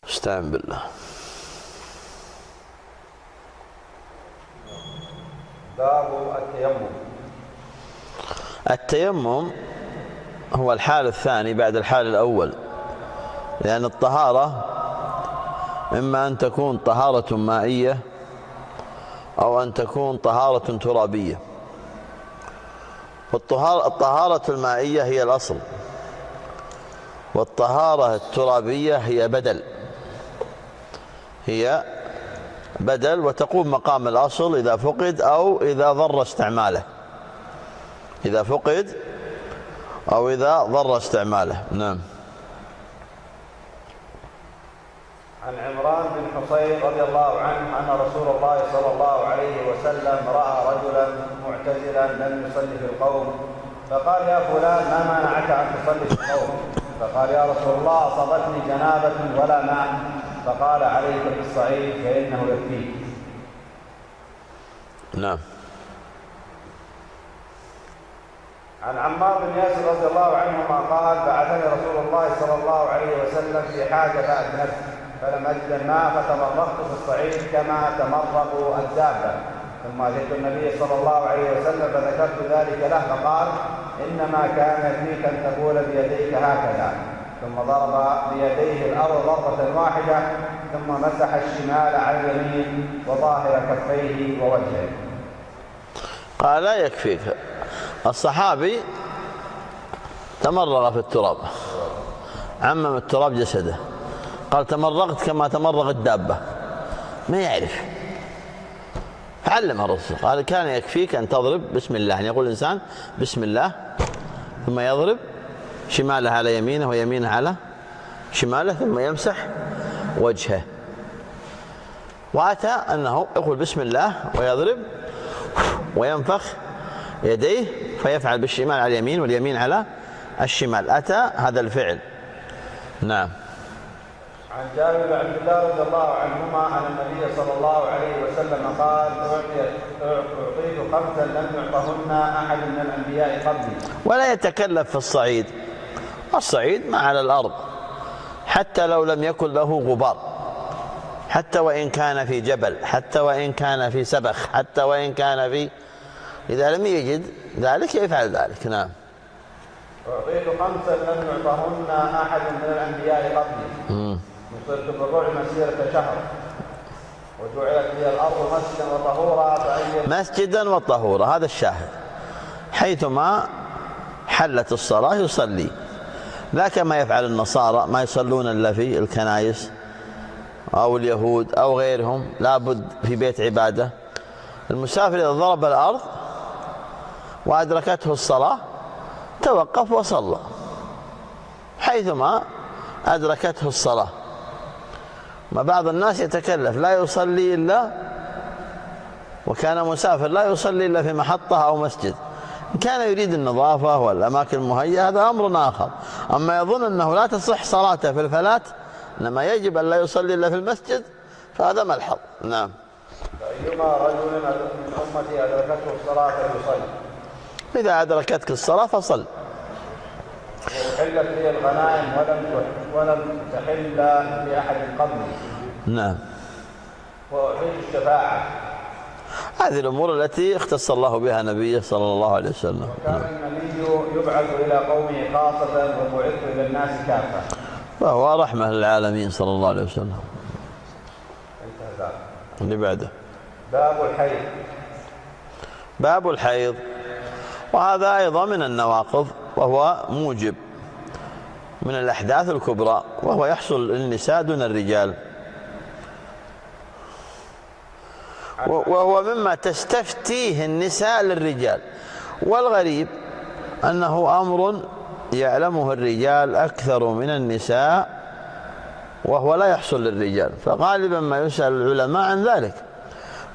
استعن بالله. باب التيمم. التيمم هو الحال الثاني بعد الحال الأول، لأن الطهارة إما أن تكون طهارة مائية أو أن تكون طهارة ترابية. الطهارة المائية هي الأصل، والطهارة الترابية هي بدل وتقوم مقام الأصل إذا فقد أو إذا ضر استعماله. نعم. عن عمران بن حصين رضي الله عنه أن رسول الله صلى الله عليه وسلم رأى رجلا معتزلا لم يصلي في القوم، فقال: يا فلان، ما منعك أن تصلي في القوم؟ فقال: يا رسول الله، أصابتني جنابة ولا ماء. فقال: عليك بالصعيد فإنه يكفيك. نعم. عن عمار بن ياسر رضي الله عنهما قال: بعثني رسول الله صلى الله عليه وسلم في حاجة فأذنبت، فلم أجد الماء فتمرغت في الصعيد كما تمرغ الدابة، ثم أتيت النبي صلى الله عليه وسلم فذكرت ذلك له، فقال: إنما كان يكفيك أن تقول بيديك هكذا، ثم ضرب بيديه الأرض ضربة واحدة، ثم مسح الشمال على اليمين وظاهر كفيه ووجهه. قال: لا يكفيك. الصحابي تمرغ في التراب، عمم التراب جسده، قال: تمرغت كما تمرغ الدابة. ما يعرف، علمها الرسول، قال: كان يكفيك أن تضرب بسم الله، يعني يقول الإنسان بسم الله ثم يضرب شماله على يمينه ويمينه على شماله، ثم يمسح وجهه. وأتى أنه يقول بسم الله ويضرب وينفخ يديه، فيفعل بالشمال على اليمين واليمين على الشمال. أتى هذا الفعل. نعم. عن جابر بن عبد الله رضي الله عنهما أن النبي صلى الله عليه وسلم قال: أعطيت خمسا لم يعطهن أحد من الأنبياء قبلي. ولا يتكلف في الصعيد. الصعيد ما على الأرض، حتى لو لم يكن له غبار، حتى وإن كان في جبل، حتى وإن كان في سبخ، حتى وإن كان في، إذا لم يجد ذلك يفعل ذلك. نعم. أعطيت خمسا لم يعطهن أحد من الأنبياء قبلي، صرت بالرعب مسيرة شهر، وجعلت لي الأرض مسجدا وطهورا. مسجدا وطهورا، هذا الشاهد. حيثما حلت الصلاة يصلي، لا كما يفعل النصارى، ما يصلون إلا في الكنائس، أو اليهود أو غيرهم، لابد في بيت عبادة. المسافر إذا ضرب الأرض وأدركته الصلاة توقف وصلى حيثما أدركته الصلاة. ما بعض الناس يتكلف لا يصلي إلا، وكان مسافر لا يصلي إلا في محطة أو مسجد. إن كان يريد النظافة والأماكن المهيئة هذا أمر آخر، أما يظن أنه لا تصح صلاته في الفلاة، إنما يجب أن لا يصلي إلا في المسجد، فهذا ملحظ. نعم. فأيما رجل من أمتي أدركته الصلاة فليصلي. إذا أدركتك الصلاة فصل. وحلت لي الغنائم ولم تحل لأحد قبلي. نعم. وأعطيت الشفاعة. هذه الأمور التي اختص الله بها نبيه صلى الله عليه وسلم. وكان النبي يبعث إلى قومه خاصة وبعثت إلى الناس كافة، فهو رحمة للعالمين صلى الله عليه وسلم. اللي بعده باب الحيض. باب الحيض، وهذا أيضا من النواقض، وهو موجب من الأحداث الكبرى، وهو يحصل للنساء دون الرجال، وهو مما تستفتيه النساء للرجال. والغريب أنه أمر يعلمه الرجال أكثر من النساء، وهو لا يحصل للرجال، فغالبا ما يسأل العلماء عن ذلك.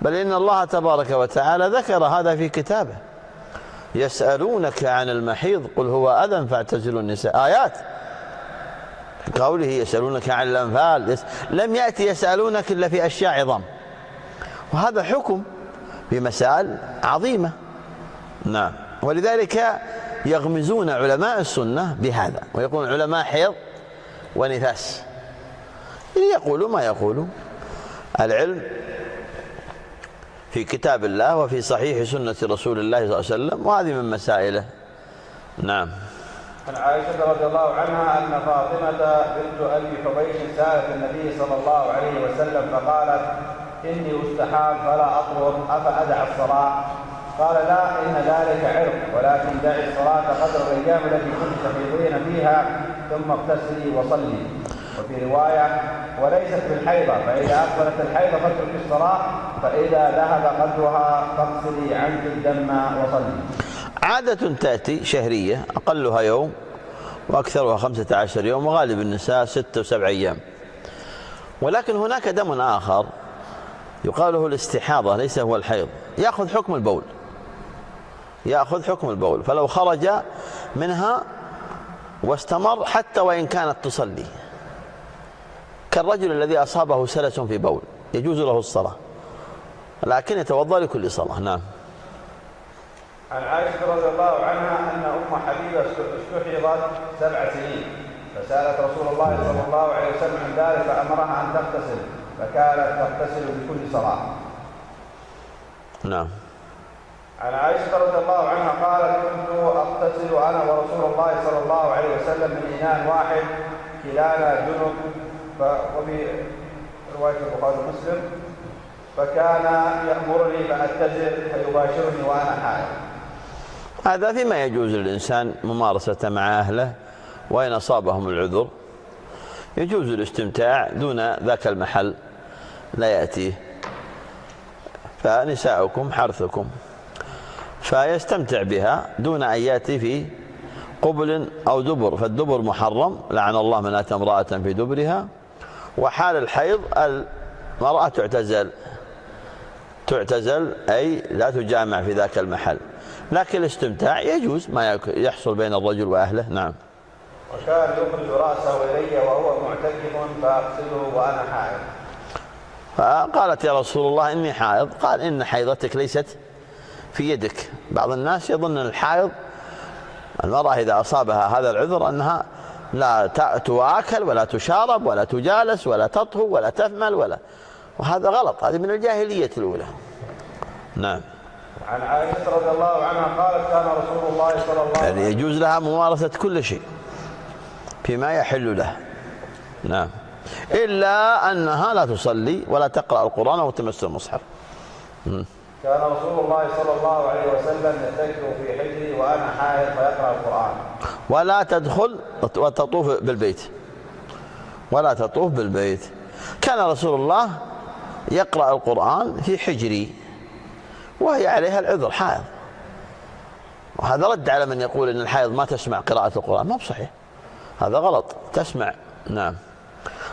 بل إن الله تبارك وتعالى ذكر هذا في كتابه: يسألونك عن المحيض قل هو أذى فاعتزلوا النساء. آيات قوله يسألونك عن الأنفال، لم يأتي يسألونك إلا في أشياء عظام، وهذا حكم بمسائل عظيمة. نعم. ولذلك يغمزون علماء السنة بهذا، ويقولون علماء حيض ونفاس، يقولوا ما يقولوا. العلم في كتاب الله وفي صحيح سنة رسول الله صلى الله عليه وسلم، وهذه من مسائله. نعم. عن عائشة رضي الله عنها أن فاطمة بنت أبي حبيش سألت النبي صلى الله عليه وسلم فقالت: إني أستحاب فلا أطهر أفأدع الصلاة؟ قال: لا، إن ذلك عرق، ولكن دعي الصلاة قدر الأيام التي كنت تحيضين فيها ثم اغتسلي وصلي. وفي رواية: وليست بالحيضة، فإذا أقبلت الحيضة فاترك الصلاة، فإذا ذهب قدرها فاغسلي عنك الدم وصلي. عادة تأتي شهرية أقلها يوم وأكثرها 15 يوم، وغالب النساء 6 و7 أيام. ولكن هناك دم آخر يقال له الاستحاضة، ليس هو الحيض، يأخذ حكم البول، يأخذ حكم البول، فلو خرج منها واستمر حتى وإن كانت تصلي، كالرجل الذي أصابه سلس في بول يجوز له الصلاة لكن يتوضأ لكل صلاة. نعم. عن عائشة رضي الله عنها أن أم حبيبة استحيضت 7 سنين، فسألت رسول الله صلى الله عليه وسلم عن ذلك فأمرها أن تغتسل، فكانت تغتسل بكل صلاة. نعم. عن عائشة رضي الله عنها قالت: كنت أغتسل أنا ورسول الله صلى الله عليه وسلم من إناء واحد كلانا جنب، وفي رواية البخاري ومسلم: فكان يأمرني فأتزر فيباشرني وأنا حائض. هذا فيما يجوز للإنسان ممارسة مع أهله، وإن أصابهم العذر يجوز الاستمتاع دون ذاك المحل لا يأتيه. فنساؤكم حرثكم، فيستمتع بها دون أن يأتي في قبل أو دبر، فالدبر محرم، لعن الله من أتى امرأة في دبرها. وحال الحيض المرأة تعتزل أي لا تجامع في ذاك المحل، لكن الاستمتاع يجوز ما يحصل بين الرجل وأهله. نعم. وكان يخرج رأسه إلي وهو معتكف فأغسله وأنا حائض. فقالت: يا رسول الله إني حائض. قال: إن حيضتك ليست في يدك. بعض الناس يظن أن الحائض المرأة إذا أصابها هذا العذر أنها لا تؤكل ولا تشارب ولا تجالس ولا تطهو ولا تثمل وهذا غلط، هذه من الجاهلية الأولى. نعم. عن عائشة رضي الله عنها قالت: كان رسول الله صلى الله عليه وسلم يعني يجوز لها ممارسة كل شيء فيما يحل له. نعم. إلا أنها لا تصلي ولا تقرأ القرآن أو تمس المصحف. كان رسول الله صلى الله عليه وسلم يتكئ في حجري وأنا حائض فيقرأ القرآن. ولا تدخل وتطوف بالبيت، ولا تطوف بالبيت. كان رسول الله يقرأ القرآن في حجري وهي عليها العذر، حائض. وهذا رد على من يقول أن الحائض ما تسمع قراءة القرآن، ما بصحيح، هذا غلط، تسمع. نعم.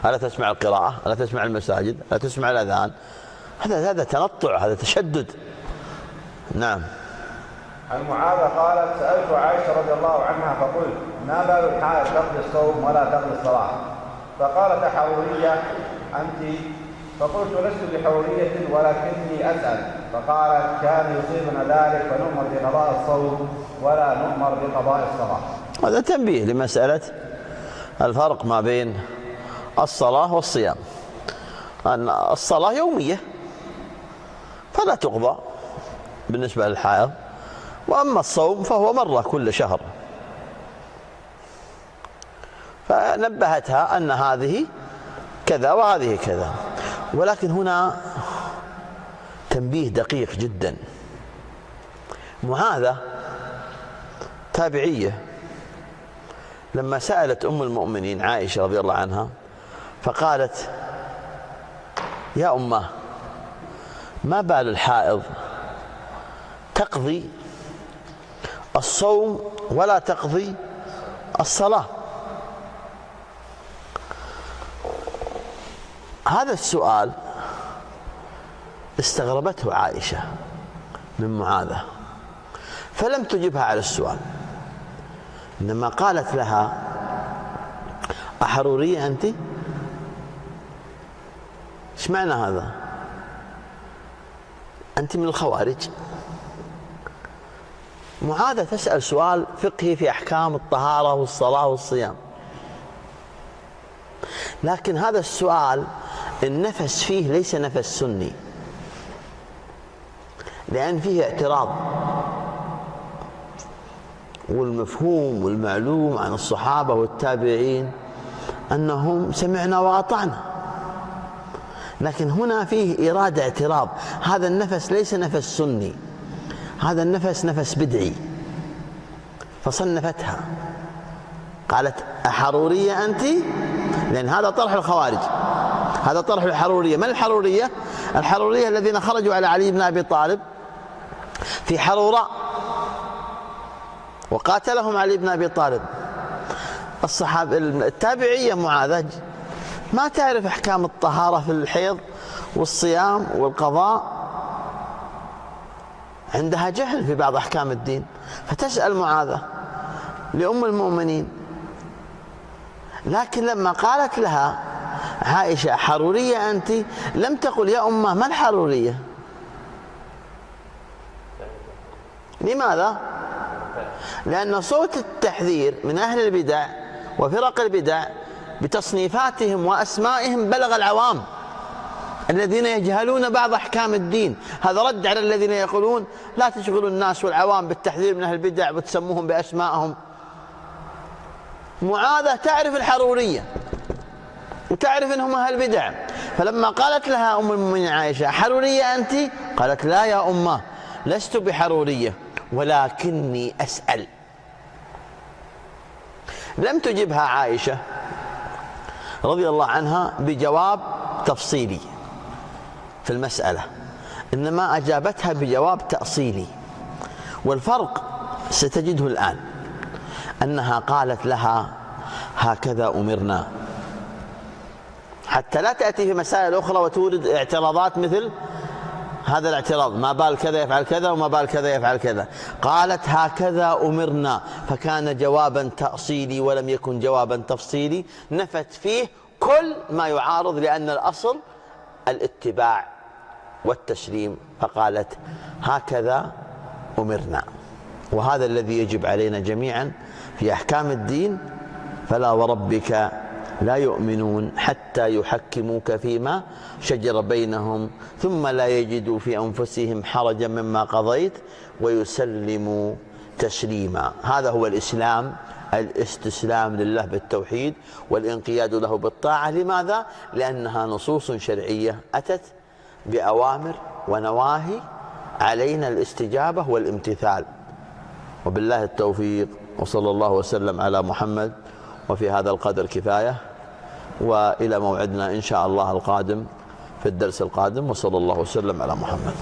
ألا تسمع القراءة؟ ألا تسمع المساجد؟ ألا تسمع الأذان؟ هذا تنطع، هذا تشدد. نعم. عن معاذ قالت: سألت عائشة رضي الله عنها فقلت: ما بال الحائض تقضي الصوم ولا تقضي الصلاة؟ فقالت: حورية أنت؟ فقلت: لست بحورية ولكني أسأل. فقالت: كان يصيبنا ذلك فنؤمر بقضاء الصوم ولا نؤمر بقضاء الصلاة. هذا تنبيه لمسألة الفرق ما بين الصلاة والصيام، أن الصلاة يومية فلا تقضى بالنسبة للحائض، وأما الصوم فهو مرة كل شهر. فنبهتها أن هذه كذا وهذه كذا. ولكن هنا تنبيه دقيق جدا. معاذة تابعية، لما سألت أم المؤمنين عائشة رضي الله عنها فقالت: يا أمه، ما بال الحائض تقضي الصوم ولا تقضي الصلاة؟ هذا السؤال استغربته عائشة من معاذة، فلم تجبها على السؤال، إنما قالت لها: أحرورية أنت؟ إيش معنى هذا؟ أنت من الخوارج؟ معاذة تسأل سؤال فقهي في أحكام الطهارة والصلاة والصيام، لكن هذا السؤال النفس فيه ليس نفس سني، لأن فيه اعتراض، والمفهوم والمعلوم عن الصحابة والتابعين أنهم سمعنا وأطعنا، لكن هنا فيه إرادة اعتراض. هذا النفس ليس نفس سني، هذا النفس نفس بدعي، فصنفتها قالت أحرورية أنت؟ لأن هذا طرح الخوارج، هذا طرح الحرورية. من الحرورية؟ الحرورية الذين خرجوا على علي بن أبي طالب في حروراء وقاتلهم علي بن أبي طالب. الصحابة التابعية معاذ ما تعرف أحكام الطهارة في الحيض والصيام والقضاء، عندها جهل في بعض أحكام الدين، فتسأل معاذة لأم المؤمنين. لكن لما قالت لها عائشة حرورية أنت، لم تقل يا أمه ما الحرورية. لماذا؟ لأن صوت التحذير من أهل البدع وفرق البدع بتصنيفاتهم وأسمائهم بلغ العوام الذين يجهلون بعض أحكام الدين. هذا رد على الذين يقولون لا تشغلوا الناس والعوام بالتحذير من أهل البدع وتسموهم بأسمائهم. معاذة تعرف الحرورية وتعرف أنهم أهل بدع، فلما قالت لها أم المؤمنين عائشة حرورية أنت؟ قالت لا يا أمه لست بحرورية ولكني أسأل. لم تجبها عائشة رضي الله عنها بجواب تفصيلي في المسألة، إنما أجابتها بجواب تأصيلي. والفرق ستجده الآن أنها قالت لها هكذا أمرنا، حتى لا تأتي في مسائل أخرى وتورد اعتراضات مثل هذا الاعتراض، ما بال كذا يفعل كذا وما بال كذا يفعل كذا. قالت هكذا أمرنا، فكان جوابا تأصيلي ولم يكن جوابا تفصيلي، نفت فيه كل ما يعارض، لأن الأصل الاتباع والتسليم، فقالت هكذا أمرنا. وهذا الذي يجب علينا جميعا في أحكام الدين. فلا وربك لا يؤمنون حتى يحكموك فيما شجر بينهم ثم لا يجدوا في أنفسهم حرجا مما قضيت ويسلموا تسليما. هذا هو الإسلام، الاستسلام لله بالتوحيد والانقياد له بالطاعة. لماذا؟ لأنها نصوص شرعية أتت بأوامر ونواهي، علينا الاستجابة والامتثال. وبالله التوفيق، وصلى الله وسلم على محمد. وفي هذا القدر كفاية، وإلى موعدنا إن شاء الله القادم في الدرس القادم، وصلى الله وسلم على محمد.